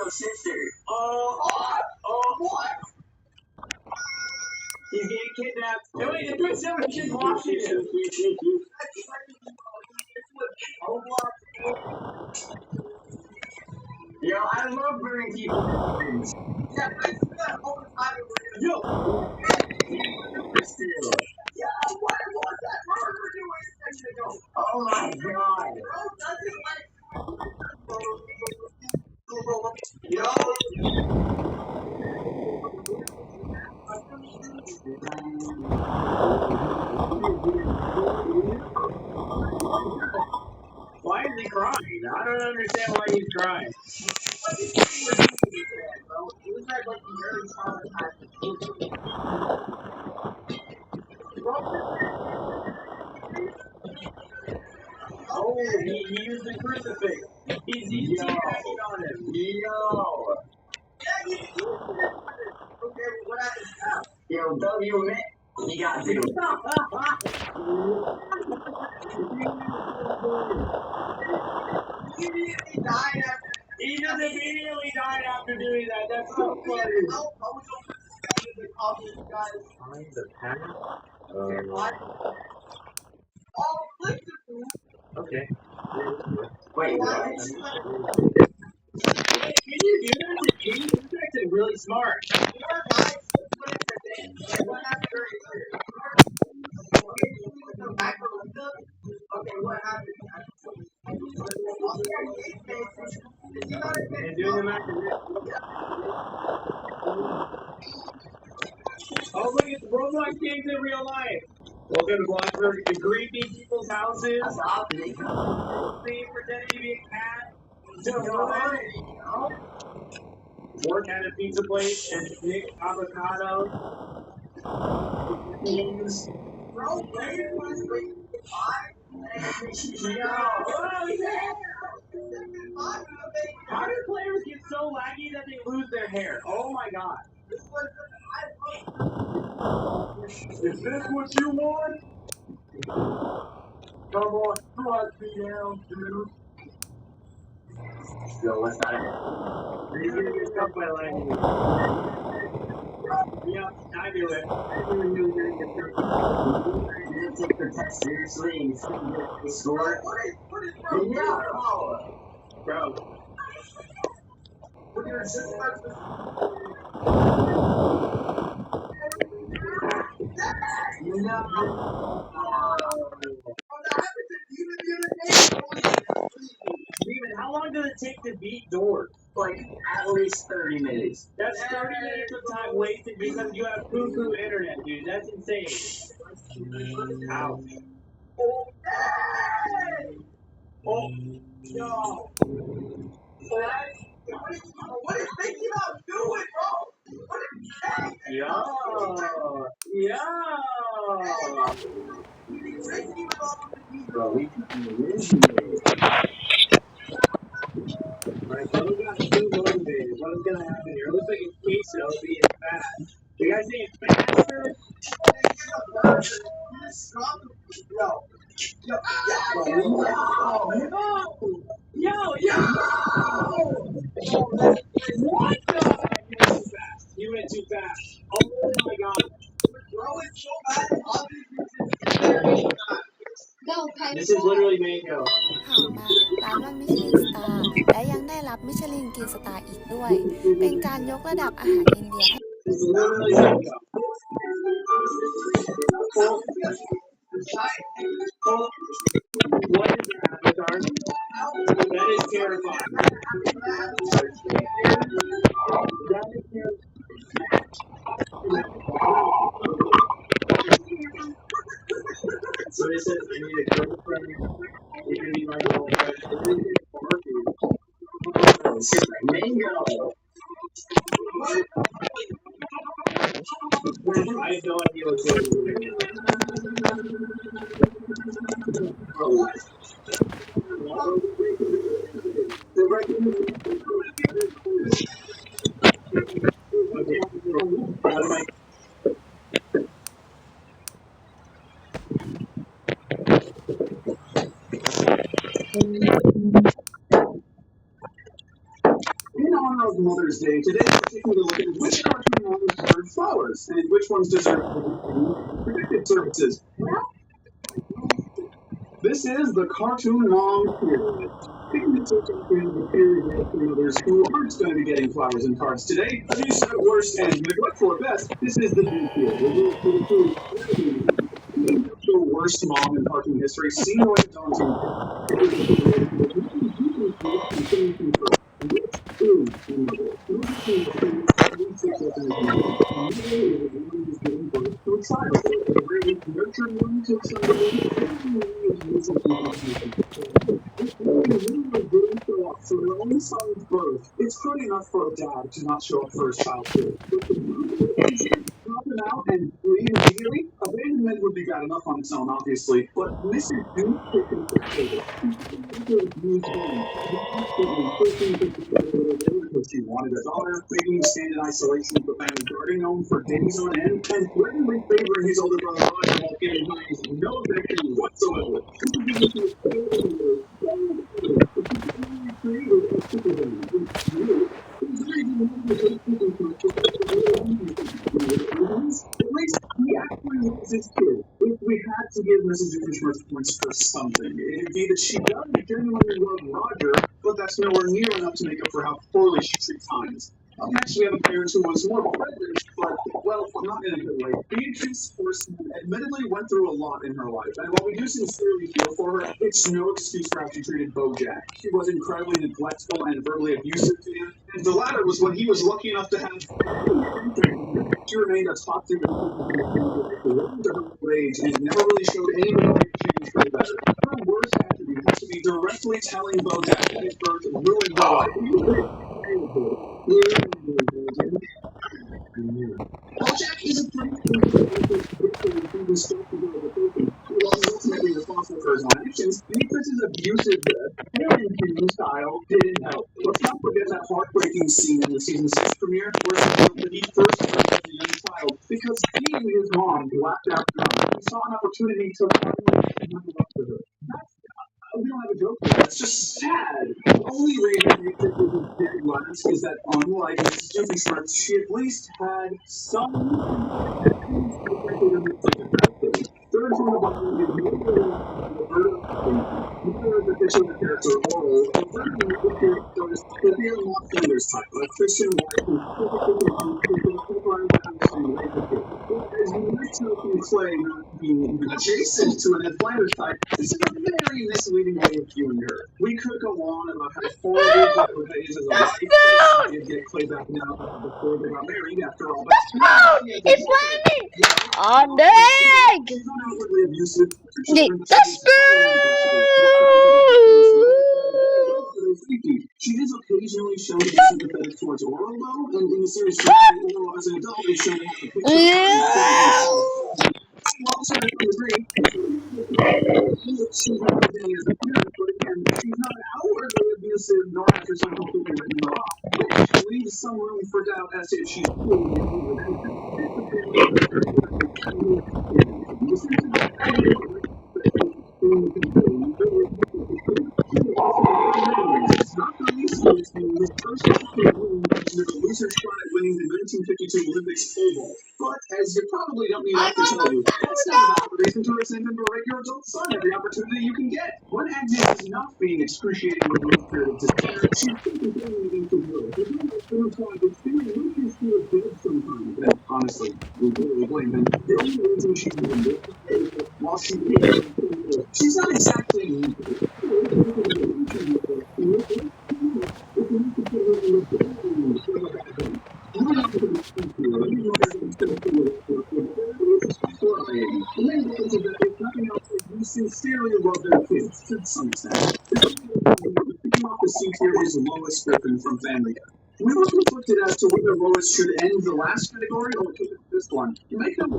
What? He's getting kidnapped. No, wait, the Prince Seven kid watching him. Yo, I love burning people. Yeah, I do that all the time. Yo! Yeah, what was that murder doing a second ago? Oh my god. Bro doesn't like. Yo! Why is he crying? I don't understand why he's crying. Oh, he used the crucifix. He's teabagging on him. Yo. Okay, what happens now? Yo, W, man. You got to. He just immediately died after doing that. That's so funny. Find the path? Okay. Wait, what? Can you do that? He's actually really smart. Okay, what happened? And doing the macro. Oh, look, it's Roblox games in real life. Welcome to Bloxburg, the creepy people's houses. See, pretending to be a cat. Work at a pizza place and Nick avocado. Beans. Bro, how do players get so laggy that they lose their hair? Oh my god. Is this what you want? Come on, trust me now, dude. Yo, what's that? You're gonna get stuck by lightning. Yeah, I do it. You didn't take the test seriously and you still get a score? Yeah, bro. We're gonna sit back to Steven, how long does it take to beat doors? Like, at least 30 minutes. That's 30 minutes of time wasted because you have poo-poo internet, dude. That's insane. Ouch. Oh, no. What is thinking about doing, bro? What is Yo. Bro, we can do this. Alright, so we got two motivators. What is gonna happen here? It looks like it's queso being fast. You guys think it's faster? No. Yo! What the heck? You went too fast. You went too fast. Oh my god. Bro, it's so bad. This is literally mango. ข่าวมาร้านวันมิชลินสตาร์และยังได้รับมิชลินกรีนสตาร์อีกด้วยเป็นการยกระดับอาหารอินเดียให้ This is literally mango. What is that, Avatar? That is terrifying. That is terrifying. So they said I need a girlfriend. You can be my girlfriend. Mango. I have no idea what's going on. honor of Mother's Day, today we're taking a look at which cartoon moms deserve flowers and which ones deserve predictive services. This is the Cartoon Mom Period. Taking into account the period of mothers who aren't going to be getting flowers and cards today, abuse at worst and neglectful at best, this is the D tier. The worst mom in cartoon history seem like daunting. So their only son's birth, it's good enough for a dad to not show up for his child too. Dropping out and leave immediately, abandonment would be bad enough on its own, obviously, but Mrs. Duke taken because she wanted a daughter, making him stand in isolation with the family guarding home for days on end, and blatantly favoring his older brother Roger while giving Hines no affection whatsoever. At least he actually loves his kid. If we had to give Mrs. Doofenshmirtz points for something, it'd be that she does genuinely love Roger, but that's nowhere near enough to make up for how poorly she treats Hines. Next, we have a parent who was more prejudice, but, well, not in a good way. Beatrice Horseman admittedly went through a lot in her life, and while we do sincerely feel for her, it's no excuse for how she treated Bojack. She was incredibly neglectful and verbally abusive to him, and the latter was when he was lucky enough to have. She remained a toxic to her age and never really showed any ability to change for the better. Her worst attribute has to be directly telling Bojack that his birth ruined her life. Bojack is a pretty ultimately responsible for his own actions. Beatrice's abusive parenting style didn't help. Let's not forget that heartbreaking scene in the season 6 premiere where she revealed that he first heard as a young child because he and his mom blacked out drunk. He saw an opportunity to finally make up to her. We don't have a joke here. That's just sad. The only reason Beatrice was very last is that unlike Mrs. Doofenshmirtz, she at least had some third from the bottom is the titular character Oral. The third from the character is Cynthia Montflanders type, a Christian wife who as you might tell from Clay not being adjacent to an Ed Flanders type, this is a very misleading way of viewing her. We could go on about how horrible Claire is as a wife. She did get Clay back now before they got married, after all. No! It's raining! I'm dead! She's not outwardly abusive. The spoon! She is occasionally shown to be sympathetic towards Oral, though, and in the series, Oral as an adult is shown to have a picture. Also, I agree. She's not as a parent, but again, she's not outwardly abusive, nor has herself completely written her off. She leaves some room for doubt as if she's winning the 1952 Olympics pole vault. But as you probably don't need to tell you, that's not about the reason to resent and berate your adult son every opportunity you can get. When Agnes is not being excruciating with the spirit of despair, she's continuing to work. Sometimes, and honestly, we really blame him. The only reason she's doing this is while she's not exactly sincerely love their kids to some extent. Picking off the C tier is Lois Griffin from Family Guy. We were conflicted as to whether Lois should end the last category or keep it this one. You make them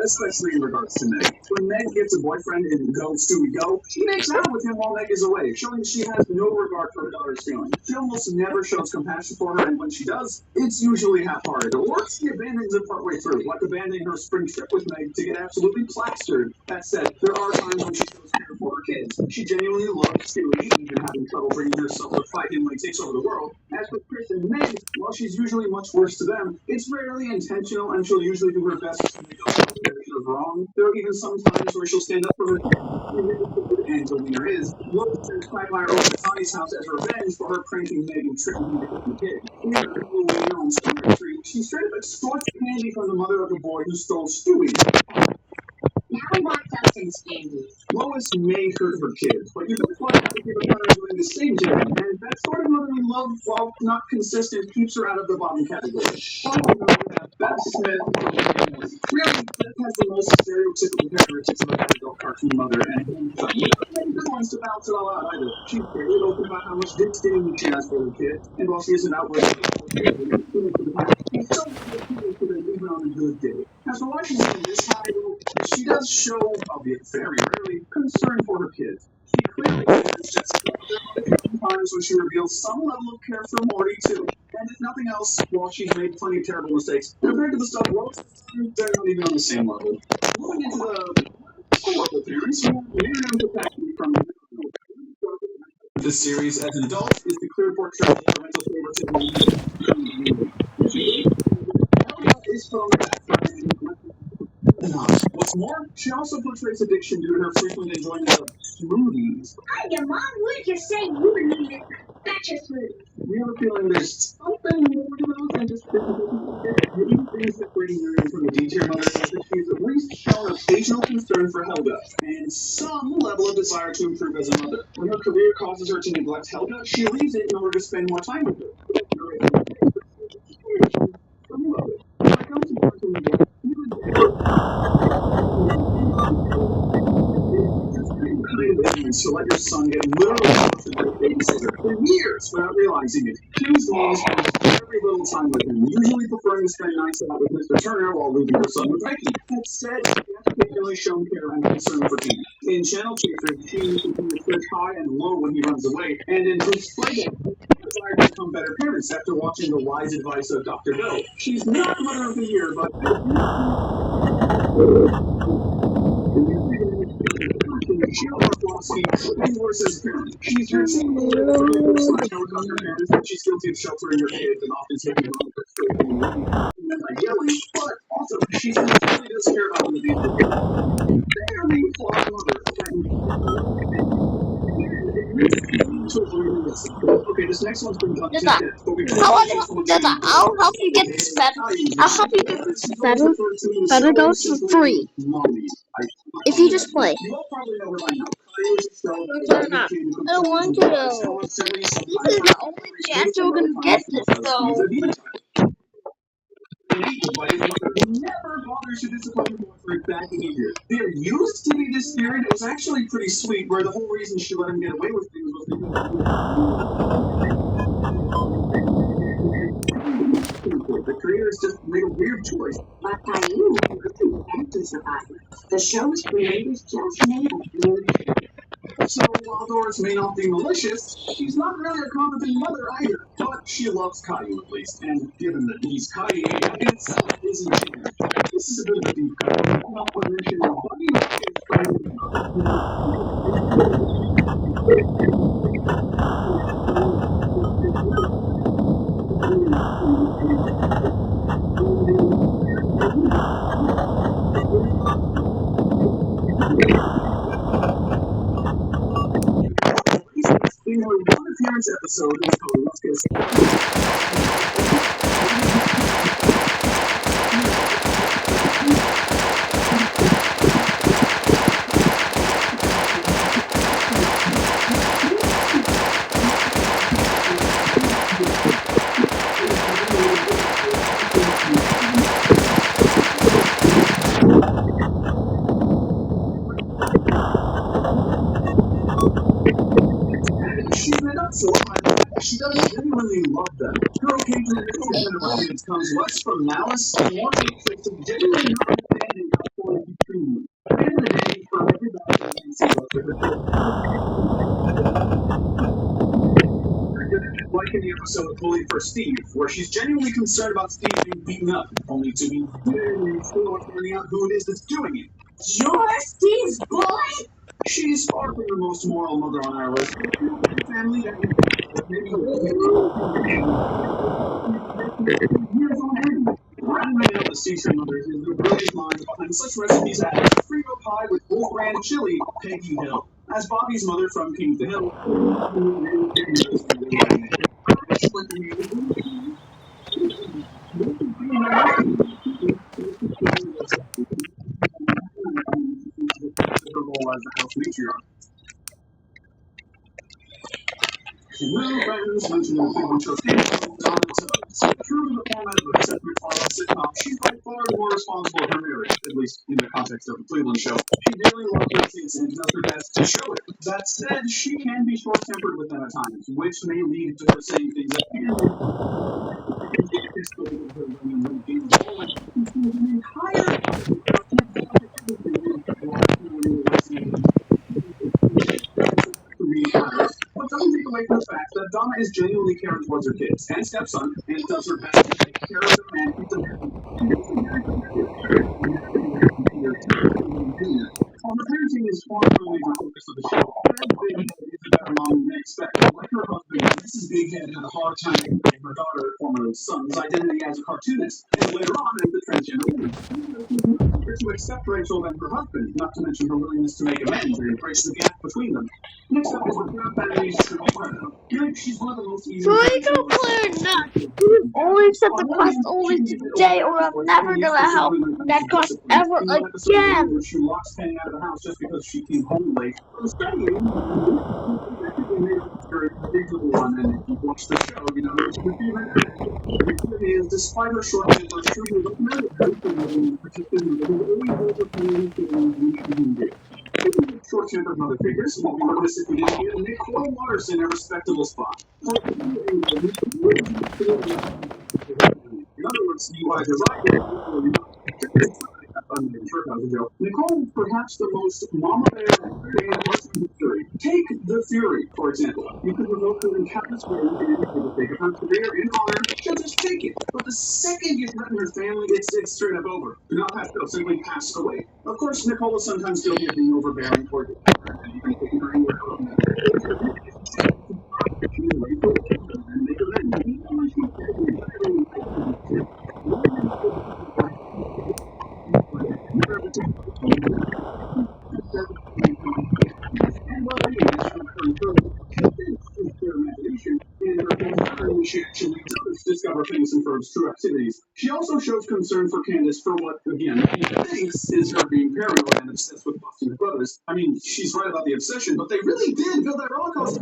especially in regards to Meg. When Meg gets a boyfriend in Go Stewie Go, she makes out with him while Meg is away, showing she has no regard for her daughter's feelings. She almost never shows compassion for her, and when she does, it's usually half-hearted, or she abandons it partway through, like abandoning her spring trip with Meg to get absolutely plastered. That said, there are times when she shows care for for her kids. She genuinely loves Stewie, even having trouble bringing herself to fight him when he takes over the world. As for Chris and Meg, while she's usually much worse to them, it's rarely intentional, and she'll usually do her best to make up for what she does wrong. There are even some times where she'll stand up for her and the winner is Lois sends Quagmire over to Connie's house as revenge for her pranking Meg and tricking him to get the kid. Later, on Stewie Street, she straight up extorts candy from the mother of the boy who stole Stewie. Now we want substance candy. Lois may hurt her kids, but you don't want to give a mother doing the same to them, and that sort of motherly love, while not consistent, keeps her out of the bottom category. Finally, we have Beth Smith from Rick and Morty. Really, Beth has the most stereotypical characteristics of an adult cartoon mother, and many good ones to balance it all out either. She's very open about how much dictating she has for her kids, and while she isn't outwardly she's so good even on a good day. As for why she's in this title, she does show, albeit very rarely, concern for her kids. She clearly is Jessica. There are times when she reveals some level of care for Morty too. And if nothing else, while she's made plenty of terrible mistakes, compared to the stuff Lois has done, they're not even on the same level. Moving into the horrible theories, Miriam Capacity from the series as an adult is the clear portrait of parental favoritism. Is from what's more, she also portrays addiction due to her frequent enjoyment of smoothies. Hi, your mom would just say you were needing a batch of food. We have a feeling there's something more to those than just the thing separating Miriam from the D-tier mother is that she's at least shown occasional concern for Helga and some level of desire to improve as a mother. When her career causes her to neglect Helga, she leaves it in order to spend more time with her. To let your son get literally trusted with a babysitter for years without realizing it. Hughes Long spends every little time with him, usually preferring to spend nights out with Mr. Turner while leaving her son with Becky. That said, she has particularly shown care and concern for Tina. In Channel Chasers, she continues to high and low when he runs away, and in Bruce Playboy, desire to become better parents after watching the wise advice of Dr. Bill. She's not Mother of the Year, but she's her same parents, but she's guilty of sheltering her kids and often taking them on for yelling, but also she really does care about them at the end of the day. Barely flawed mother. Okay, this next one's been done. I'll help you get this better. I'll help you get this better. Better goes for free. If you just play. I don't want to though. This is the only chance we're gonna get this though. Never bothers to disappoint him for bad behavior. There used to be this theory that was actually pretty sweet, where the whole reason she let him get away with things was because the creators just made a weird choice. But Caillou had to survive. The show's creators just made a weird choice. So while Doris may not be malicious, she's not really a competent mother either. But she loves Caillou at least, and given that he's Caillou, that in itself isn't changed. This is a bit of a deep cut. I'll not mention in her one appearance episode, it's called Let's Get she's made up for it. She does genuinely love them. Her occasional romance comes less from malice and more from a place of genuinely not understanding how far it's between them. At the end of the day, for everybody, it's like in the episode of Bullied for Steve, where she's genuinely concerned about Steve being beaten up, only to be very slow at finding out who it is that's doing it. You're Steve's boy? She's far from the most moral mother on our list. Family that maybe years on end. Randoming out the seashore mothers is the brilliant minds behind such recipes as Frito pie with Wolf Brand chili, Peggy Hill. As Bobby's mother from King the Hill. As the house matriarch. Little friends mentioned in the thing which was Donna Tubbs. True to the format of a separate farm sitcom, she's by far more responsible for her marriage, at least in the context of the Cleveland show. She dearly loves her kids and does her best to show it. That said, she can be short-tempered with them at times, which may lead to her saying things that can be But doesn't take away from the fact that Donna is genuinely caring towards her kids and stepson and does her best to take care of them and keep them happy. While the parenting is far from the major focus of the show, Fred Big Head is a better mom than they expect. Like her husband, Mrs. Big Head had a hard time getting her daughter, former son's identity as a cartoonist, and later on as a transgender woman. To accept Rachel and her husband, not to mention her willingness to make amends and embrace the gap between them. Next up is the Brown family's Shirley Brando. She's one of the most easy. Boy, go clear enough. You only accept the quest only today, or I'm never gonna help that quest ever again. She lost Penny out of the house just because she came home late. One, and if you watch the show, you know is despite her short temper, she was short-tempered mother figures. What we notice if we didn't get Nicole Waters in a respectable spot. In other words, you either like it or you don't. Nicole, perhaps the most mama bear in history. Take the Fury, for example. You could revoke her in countless ways for the sake of her career in honor. She'll just take it. But the second you threaten her family, it's straight up over. Do not have to simply pass away. Of course, Nicole is sometimes guilty of being overbearing toward her, and even taking her anywhere else. She actually does discover things and Ferb's true activities. She also shows concern for Candace for what, again, he thinks is her being paranoid and obsessed with busting her brothers. I mean, she's right about the obsession, but they really did build that roller coaster.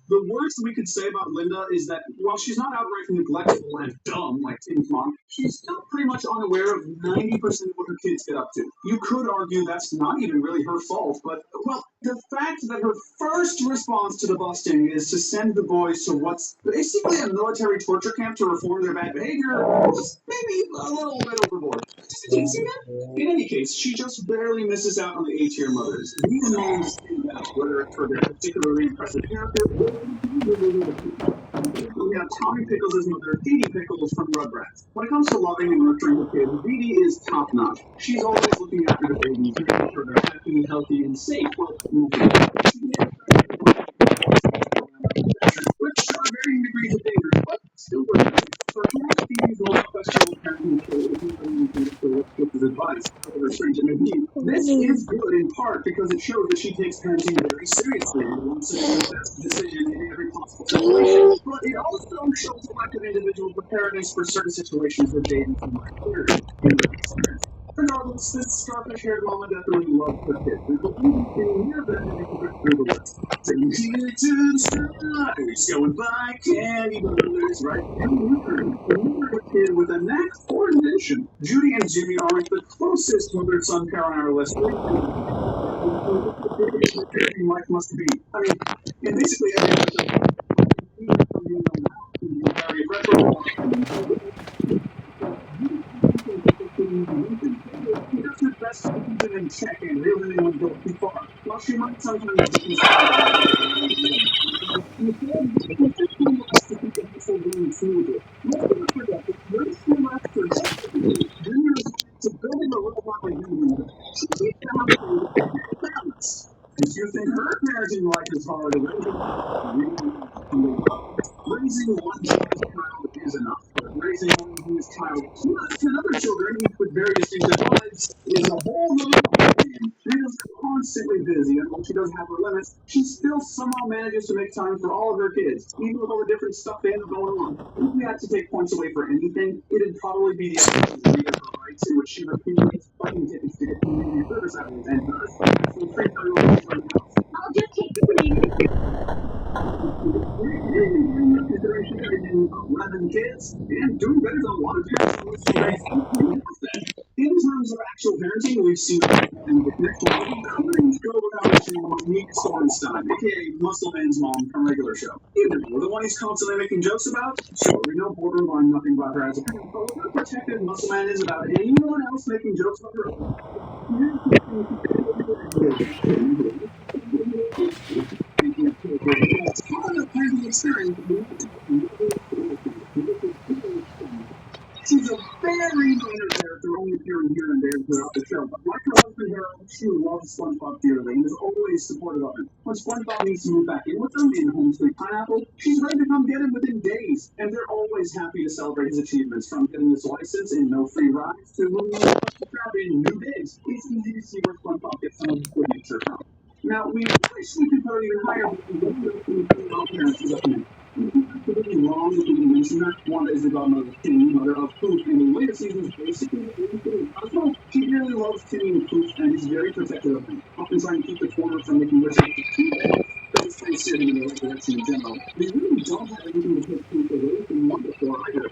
The worst we could say about Linda is that while she's not outright neglectful and dumb like Tim's mom, she's still pretty much unaware of 90% of what her kids get up to. You could argue that's not even really her fault, but, well, the fact that her first response to the busting is to send the boys to what's basically a military torture camp to reform their bad behavior was maybe a little bit overboard. In any case, she just barely misses out on the A-tier mothers. These names stand out, whether it's for their particularly impressive character. We have Tommy Pickles' mother, Dee Dee Pickles from Rugrats. When it comes to loving and nurturing the kids, Dee Dee is top-notch. She's always looking after the babies, making sure they're happy, healthy, and safe while moving. Which are varying degrees of danger, but still working. Perhaps Dee Dee's most questionable parenting is advice, however strange it may be. This is good in part because it shows that she takes parenting very seriously and wants to make the best decision in every possible situation. But it also shows a lack of individual preparedness for certain situations that babies might experience in their experience. Regardless, this scarfish-haired mama definitely loves her kids. And near them and through the list. Taking it to the skies, going by candy burglars, right? And a kid with a knack for invention. Judy and Jimmy are like the closest mother-son pair on our list. Life must be. I mean, in basically every episode. He does his best to keep it in check and reel anyone go too far. While she might sometimes be to building a robot like you, she keeps the house you think her parenting life is hard? Raising one genius child is enough, but raising one genius child plus 10 other children, each with very distinctive lives, is a whole other ballgame. Rita's constantly busy, and while she doesn't have her limits, she still somehow manages to make time for all of her kids, even with all the different stuff they have going on. If we had to take points away for anything, it'd probably be the episode of Rita provides in which she repeatedly fucking tickets to get community service hours and hers from free for her house. I'll just take the community. Considering she had 11 kids and doing better than a lot of parents who raise in terms of actual parenting, we've seen and the next one couldn't go without mentioning Monique Sorenstein, aka Muscle Man's mom from regular show. Even though the one he's constantly making jokes about, sure, we know borderline nothing about her as a parent, but what protected Muscle Man is about anyone else making jokes about her. She's a very minor character, only appearing here and there throughout the show. But like her husband Harold, she loves SpongeBob dearly and is always supportive of him. When SpongeBob needs to move back in with them in Home Sweet Pineapple, she's ready to come get him within days. And they're always happy to celebrate his achievements, from getting his license in No Free Rides to moving to job in New Days. It's easy to see where SpongeBob gets some of his good nature from. Now, we wish we could put it even higher, but we don't know if our parents is up in it. Completely wrong with the mention that Wanda is the godmother of Timmy, mother of Poof, and in later seasons, basically, she really loves Timmy and Poof and is very protective of him, often trying to keep the corner from making Richard but it's kind of steering in the right direction in general. We really don't have anything to take Poof away from Wanda for either.